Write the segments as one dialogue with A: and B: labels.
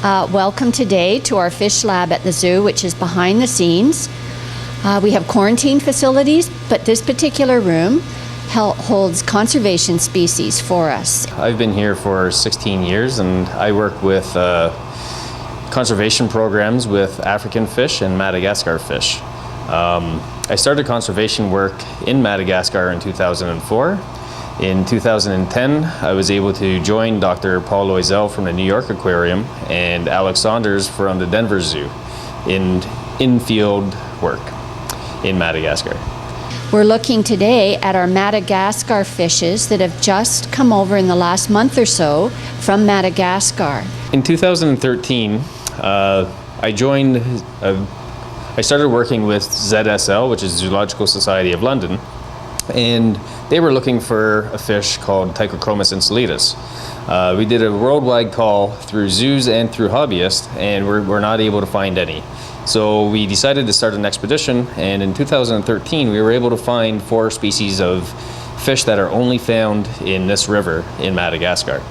A: Welcome today to our fish lab at the zoo, which is behind the scenes. We have quarantine facilities, but this particular room holds conservation species for us.
B: I've been here for 16 years and I work with conservation programs with African fish and Madagascar fish. I started conservation work in Madagascar in 2004. In 2010, I was able to join Dr. Paul Loisel from the New York Aquarium and Alex Saunders from the Denver Zoo in field work in Madagascar.
A: We're looking today at our Madagascar fishes that have just come over in the last month or so from Madagascar.
B: In 2013, I started working with ZSL, which is Zoological Society of London, and they were looking for a fish called Tigress enceladus. We did a worldwide call through zoos and through hobbyists, and we're not able to find any. So we decided to start an expedition, and in 2013 we were able to find 4 species of fish that are only found in this river in Madagascar.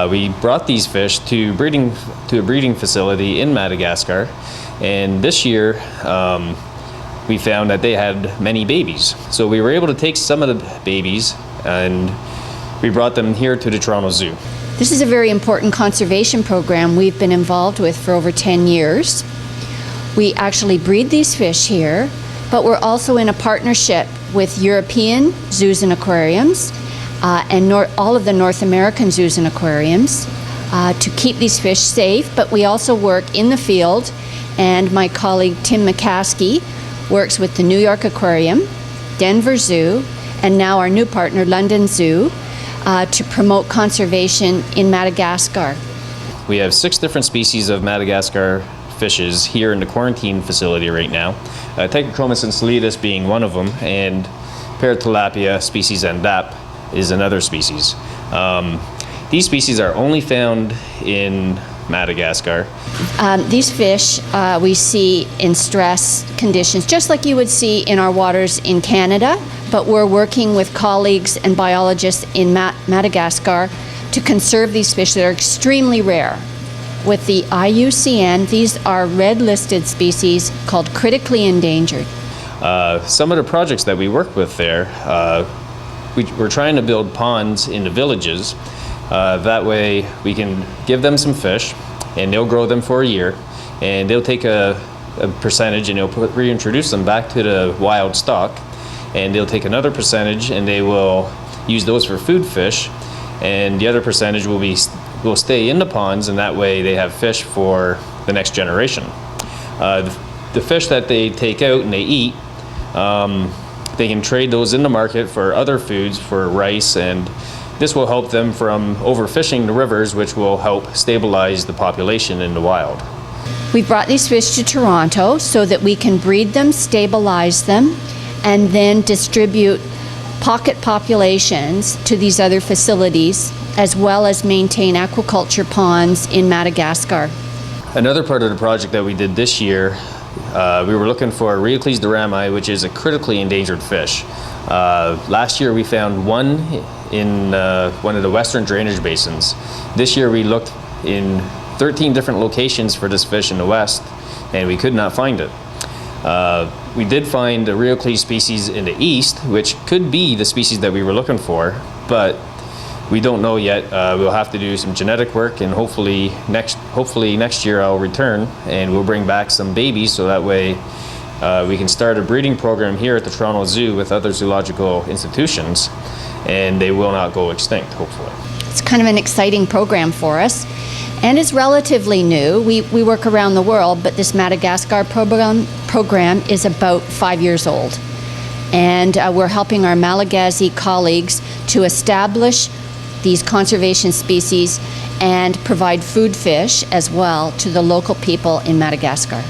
B: We brought these fish to a breeding facility in Madagascar, and this year we found that they had many babies. So we were able to take some of the babies and we brought them here to the Toronto Zoo.
A: This is a very important conservation program we've been involved with for over 10 years. We actually breed these fish here, but we're also in a partnership with European zoos and aquariums and all of the North American zoos and aquariums to keep these fish safe, but we also work in the field, and my colleague Tim McCaskey works with the New York Aquarium, Denver Zoo, and now our new partner, London Zoo, to promote conservation in Madagascar.
B: We have 6 different species of Madagascar fishes here in the quarantine facility right now. Tigress enceladus being one of them, and Paratilapia species Andap is another species. These species are only found in Madagascar.
A: These fish we see in stress conditions, just like you would see in our waters in Canada, but we're working with colleagues and biologists in Madagascar to conserve these fish that are extremely rare. With the IUCN, these are red-listed species called critically endangered.
B: Some of the projects that we work with there, we're trying to build ponds in the villages. That way we can give them some fish and they'll grow them for a year, and they'll take a percentage and they'll reintroduce them back to the wild stock, and they'll take another percentage and they will use those for food fish, and the other percentage will stay in the ponds, and that way they have fish for the next generation. The fish that they take out and they eat, they can trade those in the market for other foods, for rice, and this will help them from overfishing the rivers, which will help stabilize the population in the wild.
A: We brought these fish to Toronto so that we can breed them, stabilize them, and then distribute pocket populations to these other facilities, as well as maintain aquaculture ponds in Madagascar.
B: Another part of the project that we did this year, we were looking for Rheocles durami, which is a critically endangered fish. Last year we found one in one of the western drainage basins. This year we looked in 13 different locations for this fish in the west, and we could not find it. We did find a Rheocles species in the east, which could be the species that we were looking for, but we don't know yet. We'll have to do some genetic work, and hopefully next year I'll return and we'll bring back some babies, so that way we can start a breeding program here at the Toronto Zoo with other zoological institutions, and they will not go extinct, hopefully.
A: It's kind of an exciting program for us, and it's relatively new. We work around the world, but this Madagascar program is about 5 years old. And we're helping our Malagasy colleagues to establish these conservation species and provide food fish as well to the local people in Madagascar.